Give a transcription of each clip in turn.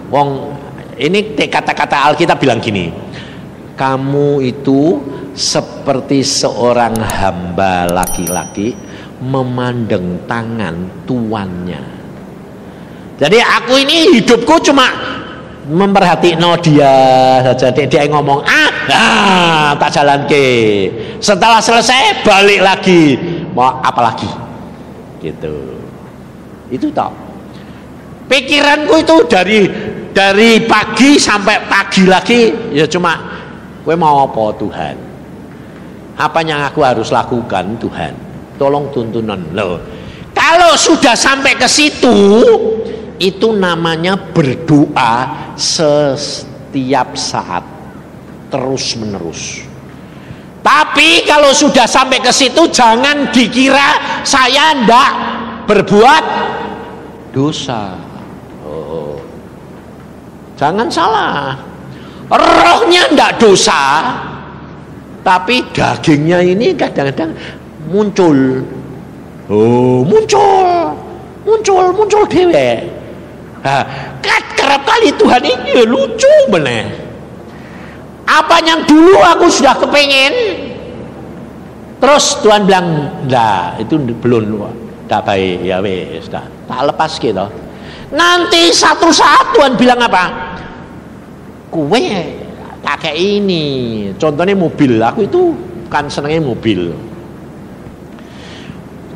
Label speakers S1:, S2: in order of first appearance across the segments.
S1: Wong ini kata-kata Alkitab bilang gini, kamu itu seperti seorang hamba laki-laki memandang tangan tuannya. Jadi aku ini hidupku cuma memperhatikan dia saja. Dia ngomong tak jalan ke. Setelah selesai balik lagi, mau apa lagi? Gitu. Itu toh. Pikiranku itu dari pagi sampai pagi lagi ya cuma gue mau apa Tuhan? Apa yang aku harus lakukan Tuhan? Tolong tuntunan loh. Kalau sudah sampai ke situ, itu namanya berdoa setiap saat, terus menerus. Tapi kalau sudah sampai ke situ, jangan dikira saya ndak berbuat dosa. Jangan salah, rohnya ndak dosa, tapi dagingnya ini kadang-kadang muncul. Muncul dewe. Kerap kali Tuhan ini lucu bener. Apa yang dulu aku sudah kepengen, terus Tuhan bilang, "Nah, itu belum, tak baik ya wes, tak lepas gitu." Nanti satu saat Tuhan bilang apa? Kue tak kayak ini. Contohnya mobil, aku itu kan senengnya mobil.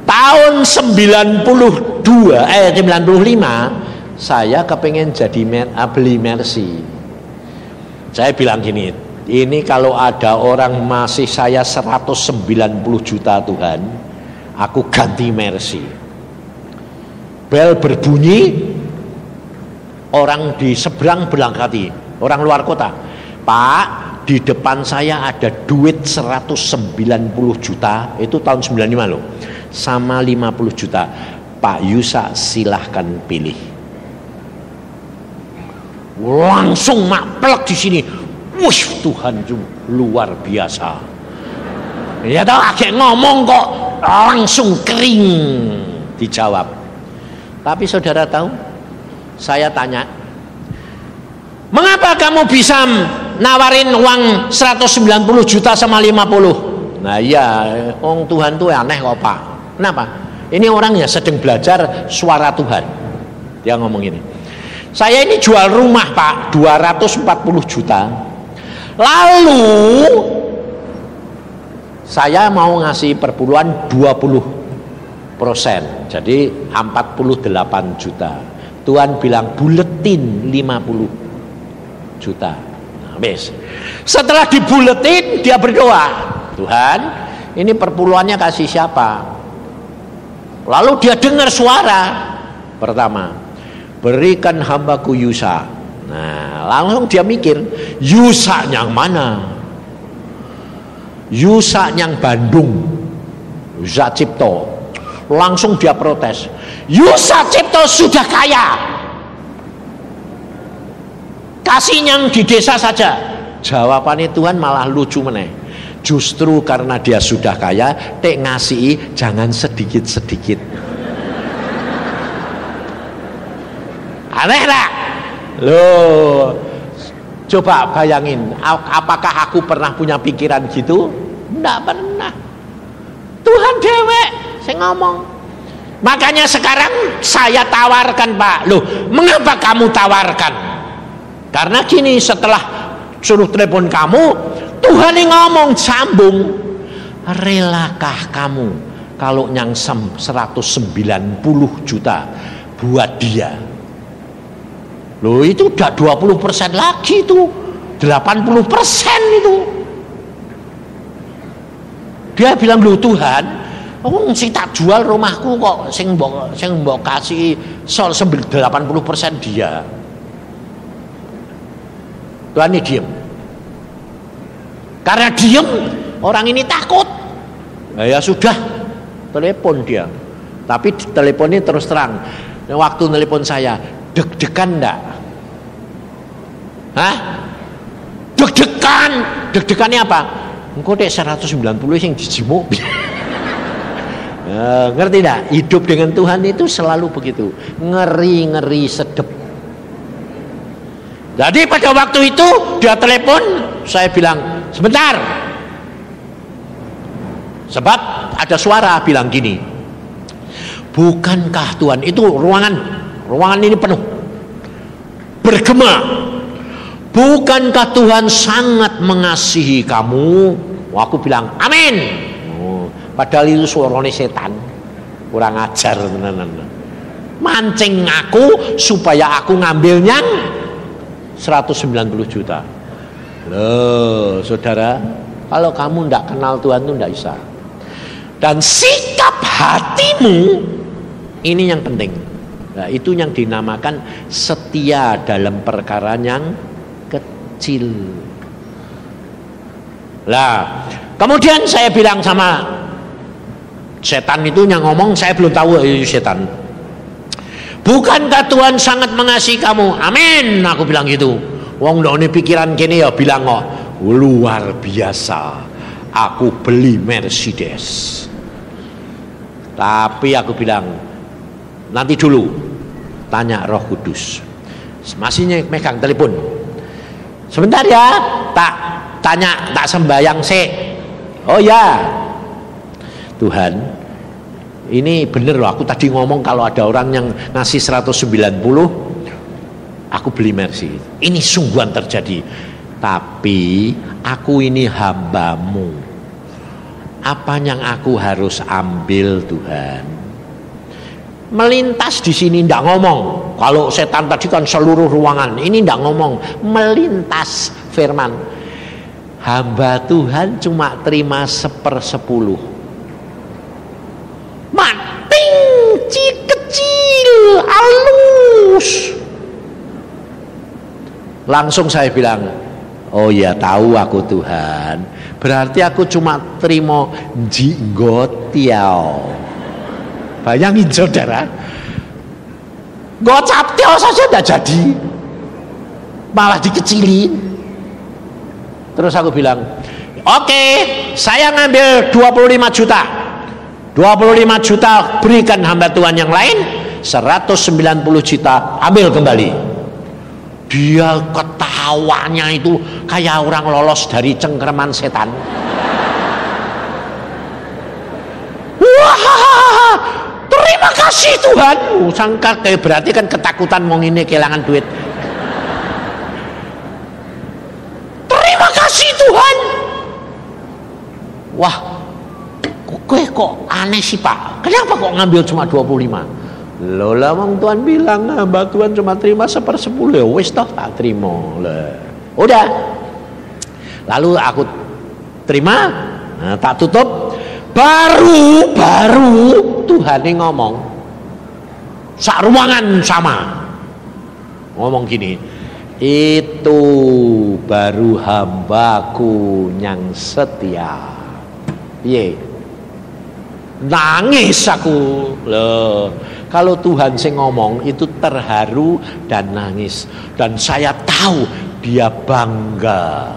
S1: Tahun 95 saya kepengen jadi beli Mercy. Saya bilang gini, ini kalau ada orang masih saya 190 juta Tuhan, aku ganti Mercy. Bel berbunyi, orang di seberang berangkati, orang luar kota. Pak, di depan saya ada duit 190 juta, itu tahun 95 loh, sama 50 juta. Pak Yusa silahkan pilih. Langsung maplek di sini. Wush, Tuhan luar biasa. Ya tahu agak ngomong kok langsung kering dijawab. Tapi saudara tahu, saya tanya, mengapa kamu bisa nawarin uang 190 juta sama 50? Nah iya, orang Tuhan tuh aneh kok Pak. Kenapa? Ini orangnya sedang belajar suara Tuhan. Dia ngomong ini, saya ini jual rumah Pak 240 juta. Lalu saya mau ngasih perpuluhan 20%, jadi 48 juta. Tuhan bilang buletin 50 juta. Nah, bes. Setelah dibuletin dia berdoa, Tuhan, ini perpuluhannya kasih siapa? Lalu dia dengar suara pertama, berikan hambaku Yusa. Nah, langsung dia mikir, Yusa yang mana? Yusa yang Bandung, Yusa Cipto. Langsung dia protes, Yusa Cipto sudah kaya, kasih yang di desa saja. Jawabannya Tuhan malah lucu meneh. Justru karena dia sudah kaya, tek ngasih jangan sedikit-sedikit. Aneh tak? Loh, coba bayangin, apakah aku pernah punya pikiran gitu? Tidak pernah. Tuhan dewek saya ngomong. Makanya sekarang saya tawarkan, Pak. Loh, mengapa kamu tawarkan? Karena gini, setelah suruh telepon kamu, Tuhan yang ngomong sambung, relakah kamu kalau yang 190 juta buat dia? Loh, itu udah 20% lagi tuh, 80% itu. Dia bilang, loh Tuhan, sing tak jual rumahku kok sing mbok kasih 80% dia. Tuhan ini diem. Karena diem, orang ini takut. Nah, ya sudah, telepon dia. Tapi teleponnya terus terang. Waktu telepon saya, deg-degan enggak? Hah? Deg-degan. Deg-degannya apa? Engkau dek 190 yang dijimuk. Ngerti enggak? Hidup dengan Tuhan itu selalu begitu. Ngeri-ngeri sedep. Jadi pada waktu itu dia telepon, saya bilang sebentar, sebab ada suara bilang gini, bukankah Tuhan, itu ruangan ini penuh, bergema, bukankah Tuhan sangat mengasihi kamu? Aku bilang amin. Padahal itu suaranya setan, kurang ajar tenan, mancing aku supaya aku ngambilnya 190 juta. Loh saudara, kalau kamu tidak kenal Tuhan itu tidak bisa. Dan sikap hatimu ini yang penting. Nah, itu yang dinamakan setia dalam perkara yang kecil. Lah, kemudian saya bilang sama setan itu yang ngomong, saya belum tahu itu setan. Bukankah Tuhan sangat mengasihi kamu? Amin, aku bilang gitu. Wong ndone pikiran kene ya bilang kok luar biasa. Aku beli Mercedes. Tapi aku bilang nanti dulu, tanya Roh Kudus. Masih megang telepon. Sebentar ya, tak tanya, tak sembayang sih. Oh ya, Tuhan, ini bener loh, aku tadi ngomong kalau ada orang yang ngasih 190, aku beli Mercy. Ini sungguhan terjadi. Tapi aku ini hambamu. Apa yang aku harus ambil Tuhan? Melintas di sini ndak ngomong. Kalau setan tadi kan seluruh ruangan, ini ndak ngomong. Melintas firman. Hamba Tuhan cuma terima 1/10. Kecil, halus. Langsung saya bilang, oh ya tahu aku Tuhan. Berarti aku cuma terima jinggotiao. Bayangin saudara, gocap tiao saja tidak jadi, malah dikecilin. Terus aku bilang, oke, saya ngambil 25 juta. 25 juta berikan hamba Tuhan yang lain, 190 juta ambil kembali. Dia ketawanya itu kayak orang lolos dari cengkeraman setan. Wah, terima kasih Tuhan. Sangka kayak berarti kan ketakutan mau ini kehilangan duit. Terima kasih Tuhan. Wah, kok aneh sih Pak, kenapa kok ngambil cuma 25? Lola wong Tuhan bilang hamba Tuhan cuma terima 1/10, ya wis toh tak terima lah. Udah, lalu aku terima, nah, tak tutup, baru Tuhan ini ngomong sak ruangan sama ngomong gini, itu baru hambaku yang setia. Ye, nangis aku loh. Kalau Tuhan sing ngomong itu terharu dan nangis. Dan saya tahu dia bangga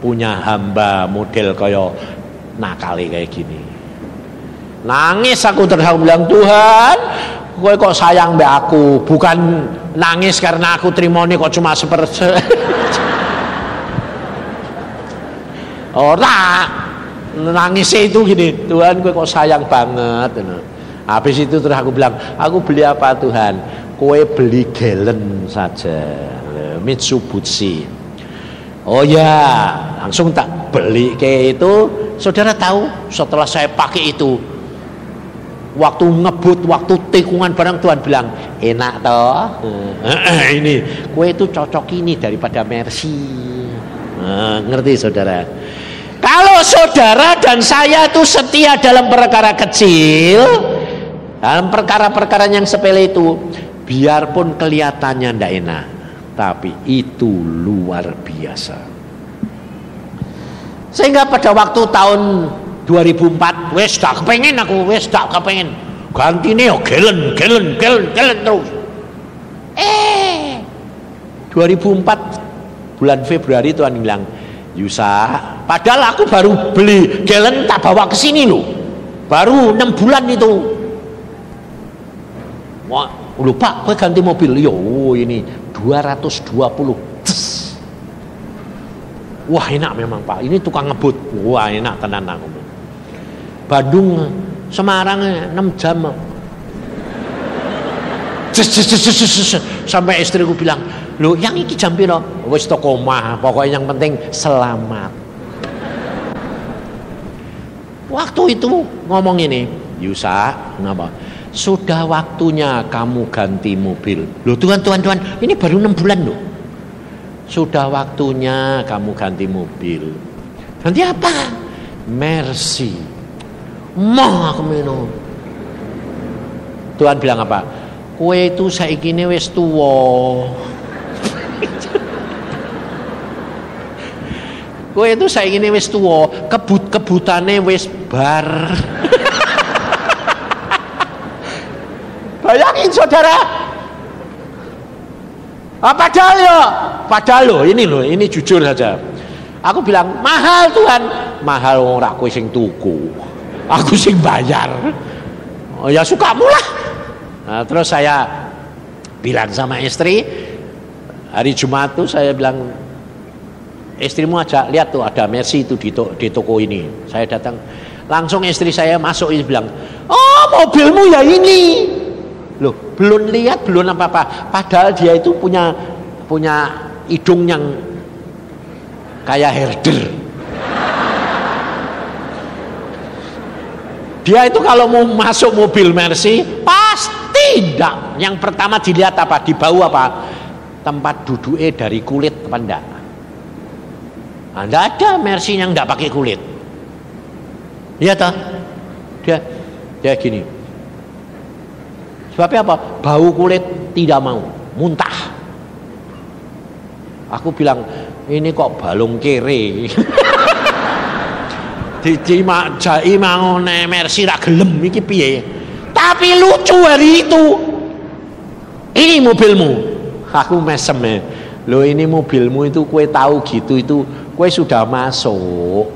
S1: punya hamba model kayak nakali kayak gini. Nangis aku terharu bilang, Tuhan kowe kok sayang mbak aku. Bukan nangis karena aku terima ini kok cuma ora, nangisnya itu gini, Tuhan kowe kok sayang banget. Habis itu terus aku bilang, aku beli apa Tuhan? Kowe beli galen saja, Mitsubishi. Oh ya, langsung tak beli kayak itu. Saudara tahu, setelah saya pakai itu, waktu ngebut, waktu tikungan barang, Tuhan bilang, enak toh. Ini, kowe itu cocok ini daripada Mercy. Ngerti saudara? Kalau saudara dan saya itu setia dalam perkara kecil, dalam perkara-perkara yang sepele itu, biarpun kelihatannya tidak enak, tapi itu luar biasa. Sehingga pada waktu tahun 2004, wes tak kepengen aku, wes tak kepengen. Ganti nih, gelen terus. 2004 bulan Februari Tuhan bilang, Yusa, padahal aku baru beli galen tak bawa ke sini loh, baru 6 bulan itu. Wah, lupa, gue ganti mobil. Yo, ini 220. Tes. Wah enak memang Pak, ini tukang ngebut. Wah enak tenan aku. Bandung Semarang 6 jam. Sampai istriku bilang, "Loh, yang iki jam piro?" Wis toko omah, pokoknya yang penting selamat. Waktu itu ngomong ini, "Yusa, kenapa? Sudah waktunya kamu ganti mobil." Loh Tuhan, ini baru 6 bulan loh. Sudah waktunya kamu ganti mobil. Ganti apa? Mercy. Mah aku minum. Tuhan bilang apa? Kowe itu saiki ne wis tuwa. Kowe itu saiki ne wis tuwa, kebut-kebutane wis bar. Bayangin saudara. Padahal ini jujur saja. Aku bilang, mahal Tuhan. Mahal ora kowe sing tuku. Aku sing bayar. Oh ya sukamu lah. Nah, terus saya bilang sama istri, hari Jumat tuh saya bilang, istrimu ajak lihat tuh ada Mercy itu di toko ini. Saya datang, langsung istri saya masuk ini bilang, "Oh mobilmu ya ini." Loh, belum lihat, belum apa-apa. Padahal dia itu punya hidung yang kayak herder. Dia itu kalau mau masuk mobil Mercy pasti tidak. Yang pertama dilihat apa? Di bau apa? Tempat duduknya dari kulit apa enggak? Nah, enggak ada Mercy yang enggak pakai kulit. Lihat toh? Dia gini. Sebabnya apa? Bau kulit tidak mau, muntah. Aku bilang, ini kok balung kere. Jai mau Mercy ra gelem iki piye. Tapi lucu hari itu. Ini mobilmu. Aku mesem ya. Loh ini mobilmu itu kue tahu gitu itu kue sudah masuk.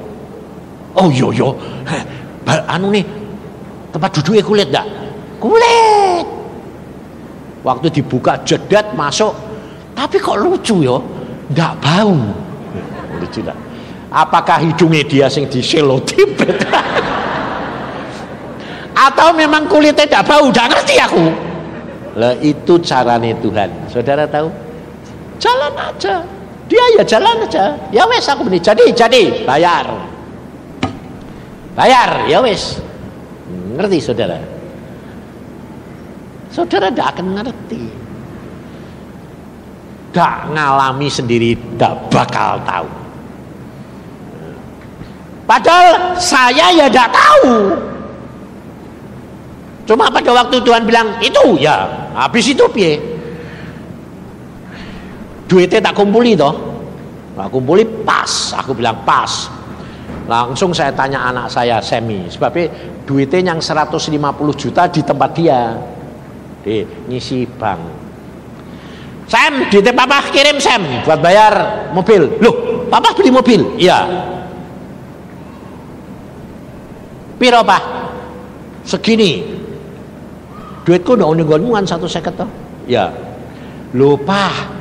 S1: Oh yo. Anu nih tempat duduknya kulit enggak? Kulit. Waktu dibuka jedat masuk. Tapi kok lucu yo. Enggak bau. Lucu enggak? Apakah hidungnya dia sing diselotip? Atau memang kulitnya tidak bau? Tidak ngerti aku. Lah itu caranya Tuhan. Saudara tahu? Jalan aja. Dia ya jalan aja. Ya wes aku beli. Jadi bayar. Ya wes. Ngerti saudara? Saudara tidak akan ngerti. Tidak ngalami sendiri, tidak bakal tahu. Padahal saya ya tidak tahu. Cuma pada waktu Tuhan bilang itu ya, habis itu piye? Duitnya tak kumpuli toh. Tak kumpuli pas, aku bilang pas. Langsung saya tanya anak saya Semi, sebabnya duitnya yang 150 juta di tempat dia. Di ngisi bank. Sam, duitnya papa kirim Sam buat bayar mobil. Loh, papa beli mobil? Iya. Piro Pak? Segini. Duitku udah nggonmu kan 150 toh? Ya. Loh Pak,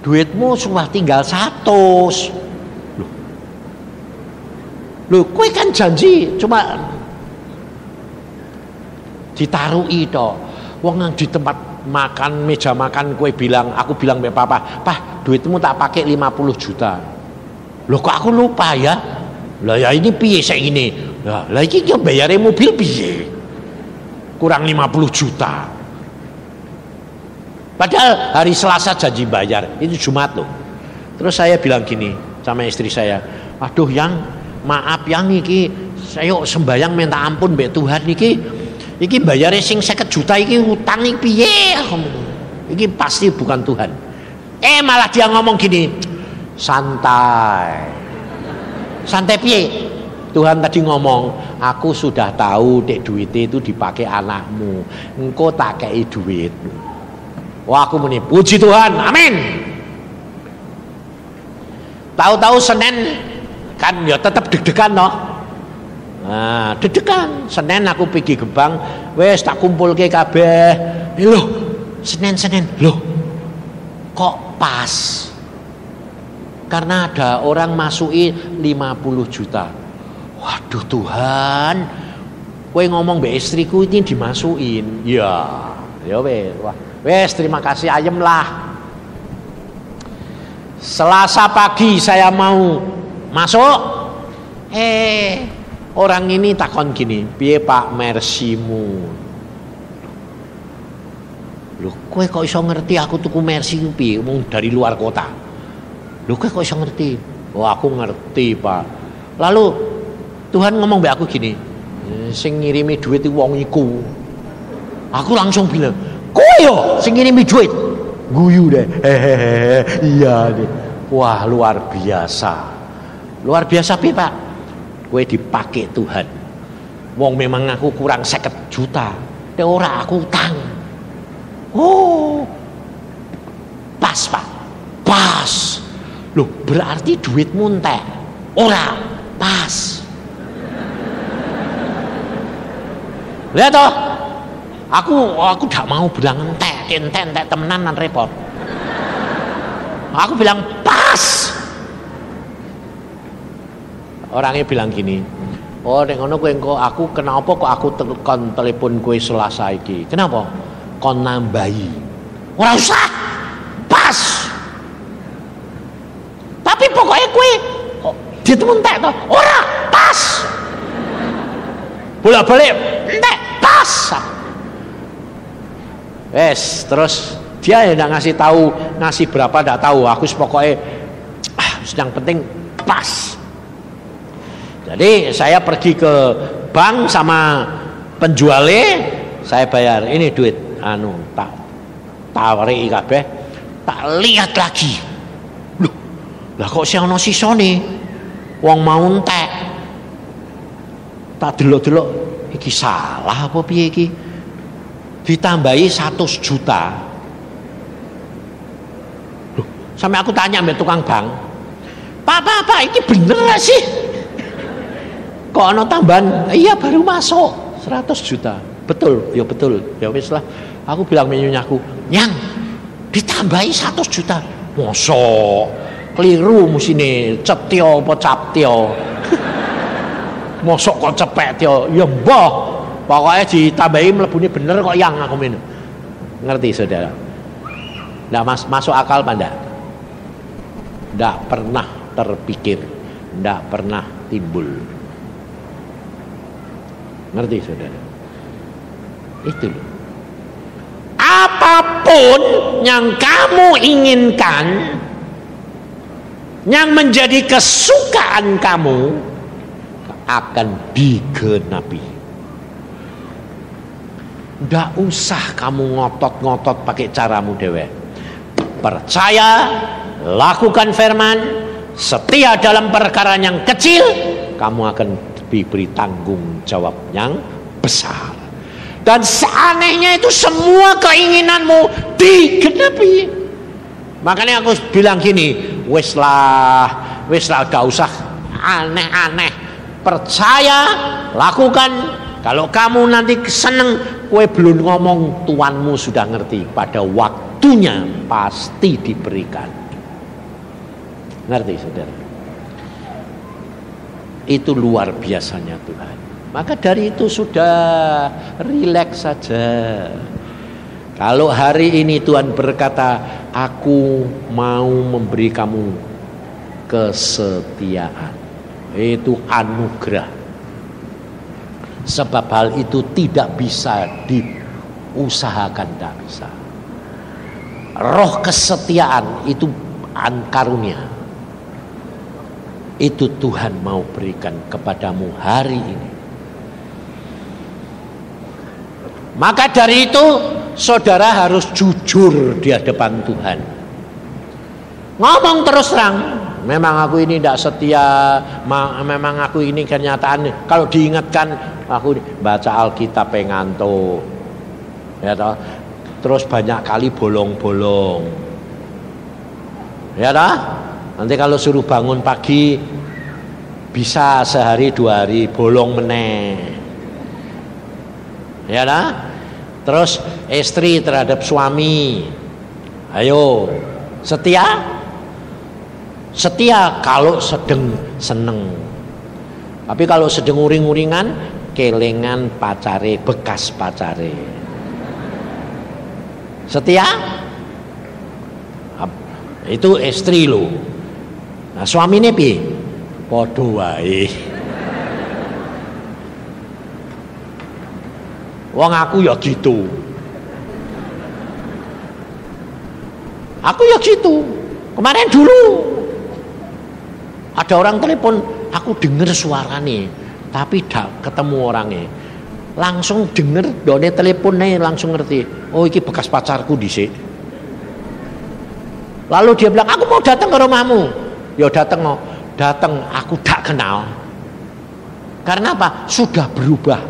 S1: duitmu sudah tinggal 100. Loh, kue kan janji cuma ditaruhi toh. Wong yang di tempat makan, meja makan kue bilang, aku bilang be papa, "Pak, duitmu tak pakai 50 juta." Loh kok aku lupa ya? Lah ya ini piye saya ini? Lah iki yo bayare mobil piye? Kurang 50 juta. Padahal hari Selasa janji bayar, itu Jumat loh. Terus saya bilang gini sama istri saya, "Aduh yang maaf yang iki saya sembayang minta ampun mbek Tuhan iki bayare sing 50 juta iki utang iki piye?" Iki pasti bukan Tuhan. Malah dia ngomong gini, "Santai." Santai piye? Tuhan tadi ngomong, "Aku sudah tahu dek duitnya itu dipakai anakmu. Engkau tak kei duit." Wah aku muni, puji Tuhan, amin. Tahu-tahu Senin kan ya tetap deg-degan loh. Nah, deg-degan. Senin aku pergi ke bank, wes tak kumpul ke kabeh. Loh, Senin, loh, kok pas? karena ada orang masuki 50 juta. Waduh Tuhan, kowe ngomong mbek istriku ini dimasukin. Ya wes. Wah, wes terima kasih ayem lah. Selasa pagi saya mau masuk. Orang ini takon gini, piye Pak mersimu? Loh, kowe kok iso ngerti aku tuku mersi ku piye? Wong dari luar kota. Loh, kowe kok iso ngerti? Oh, aku ngerti, Pak. Lalu Tuhan ngomong mbek aku gini, sing ngirimi duit itu wong iku. Aku langsung bilang, kowe yo sing ngirimi duit. Guyu deh. Iya deh. Wah, luar biasa. Luar biasa piye, Pak? Kowe dipakai Tuhan. Wong memang aku kurang 50 juta. Nek ora aku utang. Oh. Pas, Pak. Pas. Loh, berarti duitmu entek. Ora pas. Lihat toh. Aku gak mau bilang entek temenan repot. Aku bilang pas. Orangnya bilang gini, oh nek ngono kowe engko aku kenapa kok aku telepon kowe Selasa iki? Kenapa? Kon nambahi. Ora usah. Pas. Tapi pokoknya kowe ditemu entek to? Ora pas. Bolak-balik entek pas. Wes, terus dia yang ngasih tahu, ngasih berapa enggak tahu. Aku pokoknya yang penting pas. Jadi saya pergi ke bank sama penjualnya, saya bayar ini duit tak tarik kabeh, tak lihat lagi. Loh, lah kok sing ana sisane? Wong mau entek. Tak delok-delok iki salah apa piye iki? Ditambahi 100 juta. Loh, sampai aku tanya mbek tukang bank, Pak, iki bener gak sih? Kok ana tambahan? Iya baru masuk 100 juta. Betul, ya betul. Ya wis lah. Aku bilang menyunyaku, "Yang ditambahi 100 juta." Mosok keliru musine cetyo apa captyo. Mosok kok cepet yo. Ya mbah. Pokoknya ditambahi mlebune bener kok yang aku minum. Ngerti Saudara? Nggak masuk akal apa enggak? Nggak pernah terpikir, nggak pernah timbul. Ngerti Saudara? Itu loh. Apapun yang kamu inginkan, yang menjadi kesukaan kamu, akan digenapi. Nggak usah kamu ngotot-ngotot pakai caramu dewe. Percaya, lakukan firman, setia dalam perkara yang kecil, kamu akan diberi tanggung jawab yang besar. Dan seanehnya itu semua keinginanmu digenapi. Makanya aku bilang gini, wis lah gak usah aneh-aneh. Percaya, lakukan. Kalau kamu nanti seneng, kue belum ngomong, tuanmu sudah ngerti. Pada waktunya pasti diberikan. Ngerti Saudara? Itu luar biasanya Tuhan. Maka dari itu sudah rileks saja. Kalau hari ini Tuhan berkata, aku mau memberi kamu kesetiaan, itu anugerah. Sebab hal itu tidak bisa diusahakan, tidak bisa. Roh kesetiaan itu karunia. Itu Tuhan mau berikan kepadamu hari ini. Maka dari itu saudara harus jujur di hadapan Tuhan. Ngomong terus terang, memang aku ini tidak setia, memang aku ini kenyataan. Kalau diingatkan, aku baca Alkitab ngantuk, ya toh. Terus banyak kali bolong-bolong, ya toh. Nanti kalau suruh bangun pagi, bisa sehari 2 hari bolong meneh, ya toh. Terus istri terhadap suami, ayo setia. Setia kalau sedang seneng. Tapi kalau sedang uring-uringan, kelengan pacare, bekas pacare. Setia? Itu istri lo. Nah, suamine piye? Padha wae. Wong aku ya gitu. Aku ya gitu. Kemarin dulu ada orang telepon, aku denger suarane, tapi tidak ketemu orangnya. Langsung denger done teleponnya, langsung ngerti. Oh, iki bekas pacarku dhisik. Lalu dia bilang, aku mau datang ke rumahmu. Ya datang, datang. Aku tak kenal. Karena apa? Sudah berubah.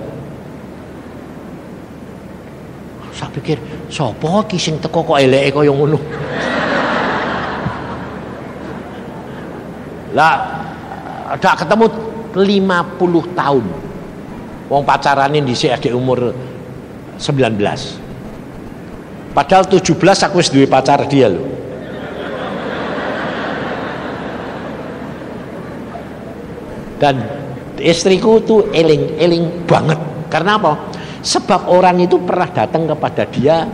S1: Saya pikir, sapa iki sing teko kok eleke kaya ngono. Lah, ada ketemu 50 tahun. Wong pacarane dhisik adek umur 19. Padahal 17 aku wis duwe pacar dia lho. Dan istriku tuh eling banget. Karena apa? Sebab orang itu pernah datang kepada dia.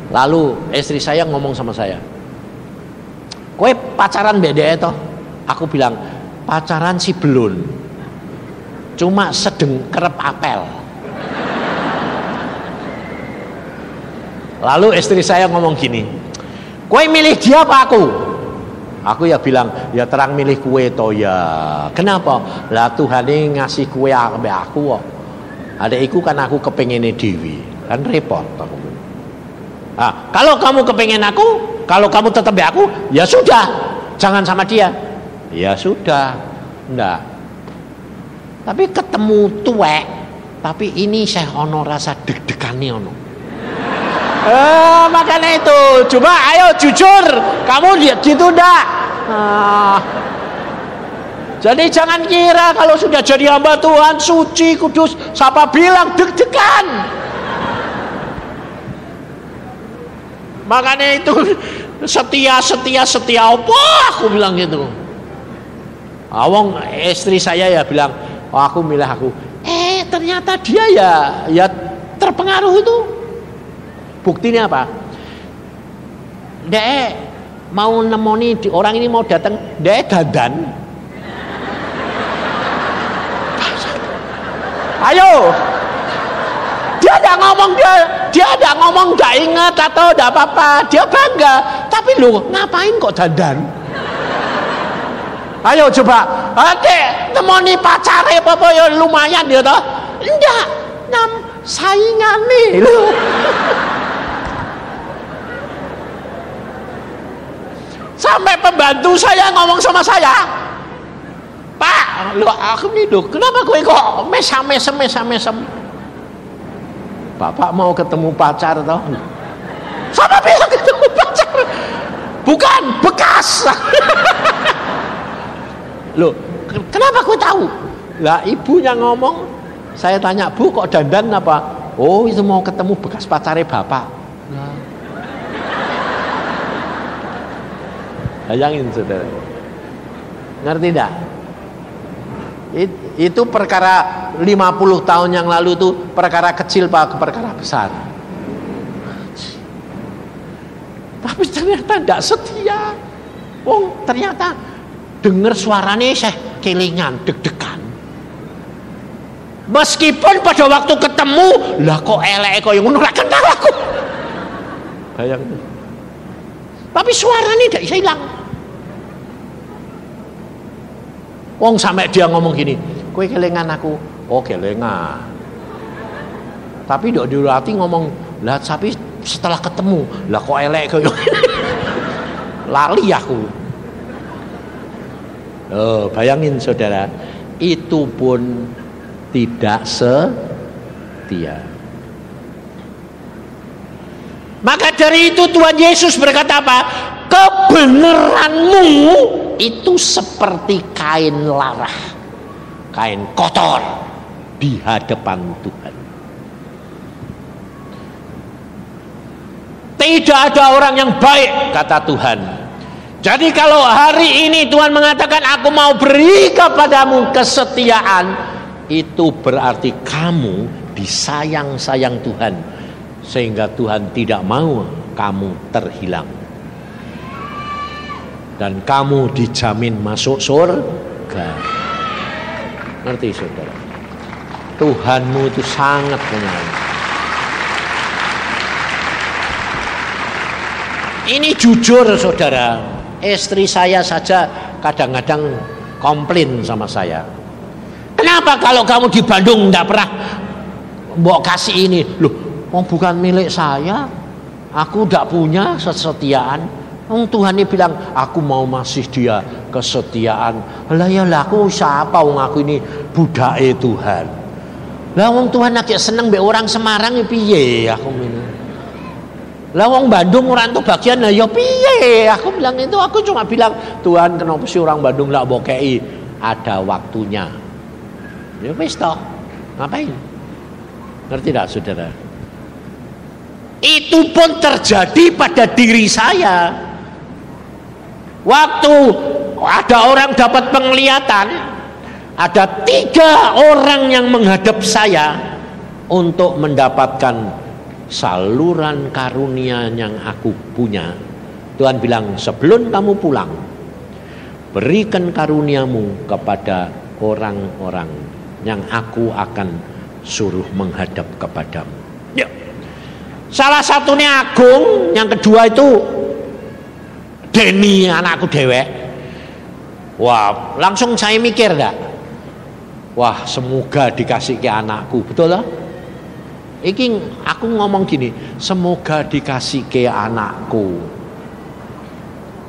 S1: Lalu istri saya ngomong sama saya, kowe pacaran beda toh? Aku bilang, pacaran sih belum, cuma sedeng kerep apel. Lalu istri saya ngomong gini, kowe milih dia apa aku? Aku ya bilang, ya terang milih kue to ya. Kenapa? Lah Tuhan ini ngasih kue ambek aku kok. Adekku kan aku kepengene dewi, kan repot aku. Ah, kalau kamu kepengen aku, kalau kamu tetap be aku, ya sudah, jangan sama dia. Ya sudah, enggak. Tapi ketemu tuwek, tapi ini saya ono rasa deg-degane ono. Makanya itu, coba ayo jujur, kamu gitu enggak? Jadi jangan kira kalau sudah jadi hamba Tuhan suci kudus, siapa bilang deg-degan. Makanya itu setia apa? Aku bilang gitu. Awang istri saya ya bilang, oh, aku milih aku. Ternyata dia ya terpengaruh itu. Buktinya apa? Dek mau nemoni orang ini mau datang, dek dandan. Ayo, dia ada ngomong nggak ingat atau tidak apa-apa, dia bangga. Tapi lu ngapain kok dandan? Ayo coba, adek nemoni pacare apa ya lumayan dia toh? Enggak, saingan nih lu. Sampai pembantu saya ngomong sama saya, Pak, lu aku nih lu, kenapa gue kok mesam? Bapak mau ketemu pacar toh? Sama bilang ketemu pacar, bukan bekas. Loh, kenapa gue tahu? Lah ibunya ngomong, saya tanya, Bu kok dandan apa? Oh itu mau ketemu bekas pacarnya bapak. Bayangin saudara, ngerti enggak? Itu perkara 50 tahun yang lalu itu perkara kecil Pak, perkara besar. Tapi ternyata tidak setia. Ternyata dengar suaranya saya kelingan, deg-degan. Meskipun pada waktu ketemu, lah kok elek kok yang ngono ra kenal aku. Bayangin. Tapi suaranya tidak hilang. Wong sampai dia ngomong gini, kowe kelingan aku. Oh kelingan. Tapi dok diurati ngomong, lah tapi setelah ketemu, lah kok elek kok. Lali aku. Oh, bayangin saudara, itu pun tidak setia. Maka dari itu Tuhan Yesus berkata apa? Kebenaranmu itu seperti kain larah, kain kotor di hadapan Tuhan. Tidak ada orang yang baik, kata Tuhan, Jadi kalau hari ini Tuhan mengatakan aku mau beri kepadamu kesetiaan, itu berarti kamu disayang-sayang Tuhan, sehingga Tuhan tidak mau kamu terhilang. Dan kamu dijamin masuk surga. Ngerti saudara? Tuhanmu itu sangat menyayang. Ini jujur saudara, istri saya saja kadang-kadang komplain sama saya. Kenapa kalau kamu di Bandung tidak pernah mbok kasih ini? Loh, bukan milik saya, aku tidak punya kesetiaan. Tuhan ini bilang aku mau masih dia kesetiaan. Lah ya lah, aku siapa? Aku ini budake Tuhan. Lah Tuhan lagi seneng be orang Semarang ya piye aku ini. Lah wong Bandung orang tuh bagian lah ya piye? Aku bilang itu, aku cuma bilang, Tuhan kenapa sih orang Bandung lak bokei? Ada waktunya. Ya wis toh. Ngapain? Ngerti enggak saudara? Itu pun terjadi pada diri saya. Waktu ada orang dapat penglihatan, ada 3 orang yang menghadap saya untuk mendapatkan saluran karunia yang aku punya. Tuhan bilang, sebelum kamu pulang, berikan karuniamu kepada orang-orang yang aku akan suruh menghadap kepadamu. Ya. Salah satunya Agung, yang kedua itu Denny, anakku dewek. Wah, langsung saya mikir dah. Wah, semoga dikasih ke anakku, betul lah. Iki aku ngomong gini, semoga dikasih ke anakku.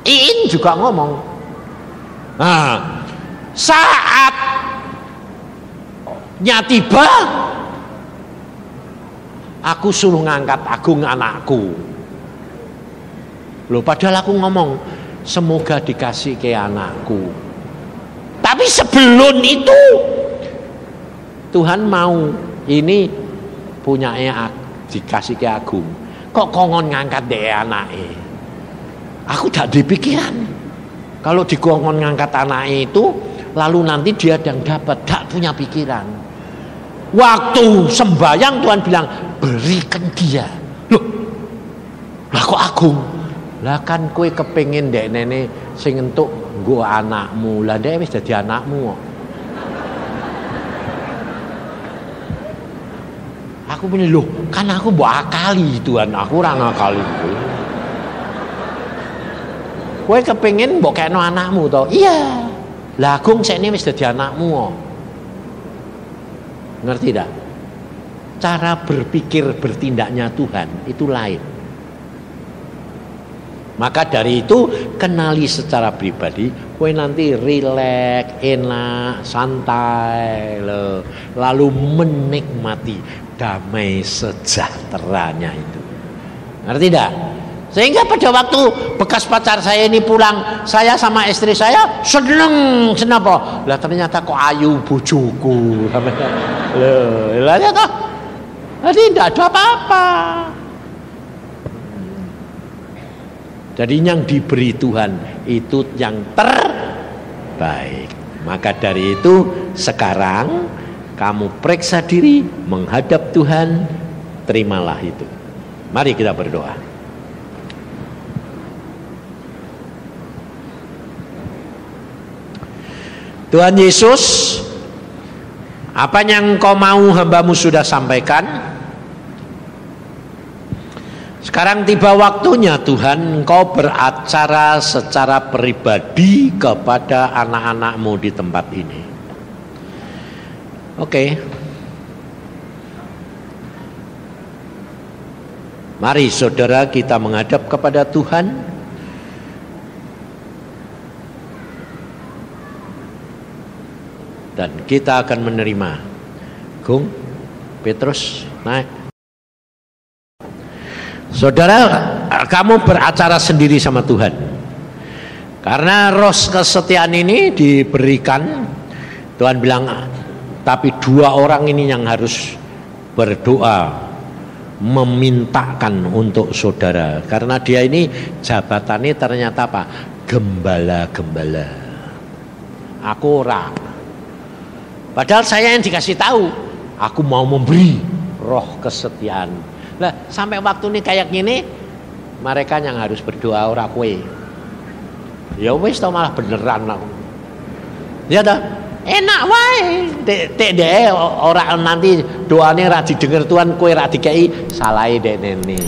S1: Iin juga ngomong. Nah, saatnya tiba, aku suruh ngangkat Agung anakku. Loh, padahal aku ngomong, semoga dikasih ke anakku. Tapi sebelum itu, Tuhan mau ini punyanya dikasih ke Agung, kok kongon ngangkat deh anaknya. Aku tak dipikiran kalau dikongkon ngangkat anaknya itu lalu nanti dia yang dapat, tak punya pikiran. Waktu sembahyang Tuhan bilang berikan dia. Loh, lah kok Agung? Lah kan kue kepengen dek nenek sing entuk gua anakmu, lah dek wis dadi anakmu. Aku punya loh, kan aku bakali Tuhan, aku ora ngakali. Kowe kepengin mbok kekno anakmu to? Iya. Lah Agung sakne wis dadi anakmu. Ngerti dak? Cara berpikir bertindaknya Tuhan itu lain. Maka dari itu kenali secara pribadi, kowe nanti rileks, enak, santai, lalu menikmati damai sejahteranya itu. Ngerti dah? Sehingga pada waktu bekas pacar saya ini pulang, saya sama istri saya seneng, kenapa? Lah ternyata kok ayu bojoku. Lah ya toh. Jadi tidak ada apa-apa. Jadi yang diberi Tuhan itu yang terbaik. Maka dari itu sekarang kamu periksa diri, menghadap Tuhan, terimalah itu. Mari kita berdoa. Tuhan Yesus, apa yang Engkau mau hamba-Mu sudah sampaikan. Sekarang tiba waktunya Tuhan Engkau beracara secara pribadi kepada anak-anak-Mu di tempat ini. Oke. Mari saudara kita menghadap kepada Tuhan. Dan kita akan menerima. Gung, Petrus, naik. Saudara, kamu beracara sendiri sama Tuhan. Karena roh kesetiaan ini diberikan, Tuhan bilang, tapi 2 orang ini yang harus berdoa, memintakan untuk saudara. Karena dia ini jabatannya ternyata apa? gembala-gembala. Aku ora. Padahal saya yang dikasih tahu, aku mau memberi roh kesetiaan. Lah sampai waktu ini kayak gini, mereka yang harus berdoa, ora kowe. Ya wis to, malah beneran aku. Ya dah, enak wae. Dek ora nanti doane ra didengar Tuhan, kowe ra dikei, salahe dek nene.